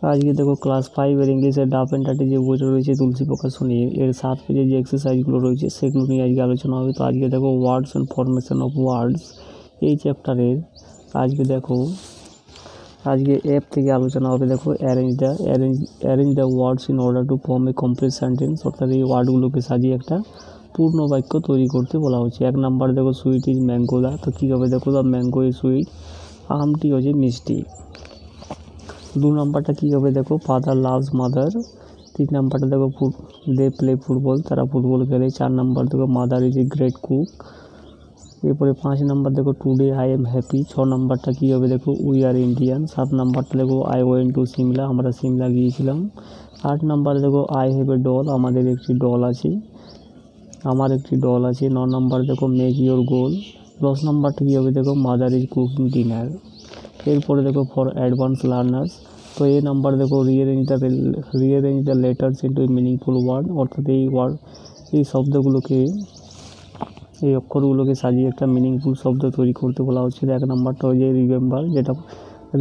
আজকে দেখো ক্লাস 5 এর ইংলিশের ডাফ অ্যান্ড ডার্টি যে বইটা রয়েছে তুলসী প্রকাশনী এর 7 পেজের যে এক্সারসাইজগুলো রয়েছে সেগুলো নিয়ে আজকে আলোচনা হবে। তো আজকে দেখো words and formation of words এই চ্যাপ্টারের আজকে অ্যাপ থেকে আলোচনা হবে। দেখো arrange the words in order to form A complete sentence, অর্থাৎ এই ওয়ার্ডগুলোকে সাজিয়ে একটা পূর্ণ বাক্য তৈরি করতে বলা হচ্ছে। 1 নাম্বার দেখো সুইট ইজ ম্যাঙ্গো দা, তো কী হবে দেখো দ্য ম্যাঙ্গো ইজ সুইট, আমটি হচ্ছে মিষ্টি। 2 নাম্বারটা কী হবে দেখো ফাদার লাভস মাদার। 3 নাম্বারটা দেখো দে প্লে ফুটবল, তারা ফুটবল খেলে। 4 নাম্বার দেখো mother is a great cook. এরপরে 5 নাম্বার দেখো টুডে আই এম হ্যাপি। 6 নাম্বারটা কী হবে দেখো উই আর ইন্ডিয়ান। 7 নাম্বারটা দেখো আই ওয়েন্ট টু সিমলা, আমরা সিমলা গিয়েছিলাম। 8 নাম্বার দেখো আই হ্যাভ এ ডল, আমার একটি ডল আছে। 9 নাম্বার দেখো মেক ইউর গোল। 10 নাম্বারটা কী হবে দেখো মাদার ইজ কুকিং ডিনার। এরপরে দেখো ফর অ্যাডভান্স লার্নার্স, তো এই নাম্বার দেখো rearrange the letters into meaningful word, অর্থাৎ এই অক্ষরগুলোকে সাজিয়ে একটা মিনিংফুল শব্দ তৈরি করতে বলা হচ্ছে। 1 নাম্বারটা হচ্ছে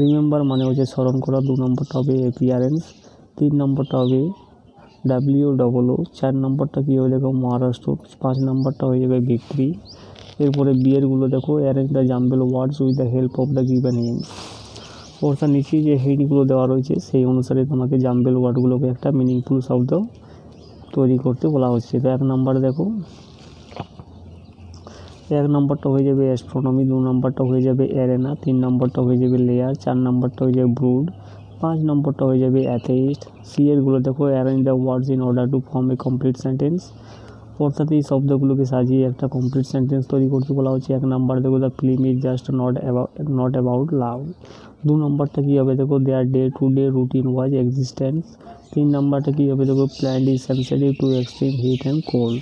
রিমেম্বার মানে হচ্ছে স্মরণ করা। 2 নম্বরটা হবে অ্যাপিয়ারেন্স। 3 নম্বরটা হবে WOO। 4 নম্বরটা কী হবে দেখো মহারাষ্ট্র। 5 নম্বরটা হয়ে যাবে ভিক্টরি। এরপরে বিয়েরগুলো দেখো arrange the jumble words with the help of the given hints, অর্থাৎ নিচে যে হেডগুলো দেওয়া রয়েছে সেই অনুসারে তোমাকে জাম্বেল ওয়ার্ডগুলোকে একটা মিনিংফুল শব্দ তৈরি করতে বলা হচ্ছে। তো 1 নম্বরটা হয়ে যাবে অ্যাস্ট্রোনমি। 2 নম্বরটা হয়ে যাবে অ্যারেনা। 3 নম্বরটা হয়ে যাবে লেয়ার। 4 নম্বরটা হয়ে যাবে ব্রুড। 5 নম্বরটা হয়ে যাবে অ্যাথেইস্ট। এরগুলো দেখো arrange the words in order to form A complete sentence, অর্থাৎ এই শব্দগুলোকে সাজিয়ে একটা কমপ্লিট সেন্টেন্স তৈরি করতে বলা হচ্ছে। 1 নাম্বার দেখো the film is just not about love. 2 নম্বরটা কী হবে দেখো their day to day routine was existence. 3 নম্বরটা কী হবে দেখো plant is sensitive to extreme heat and cold.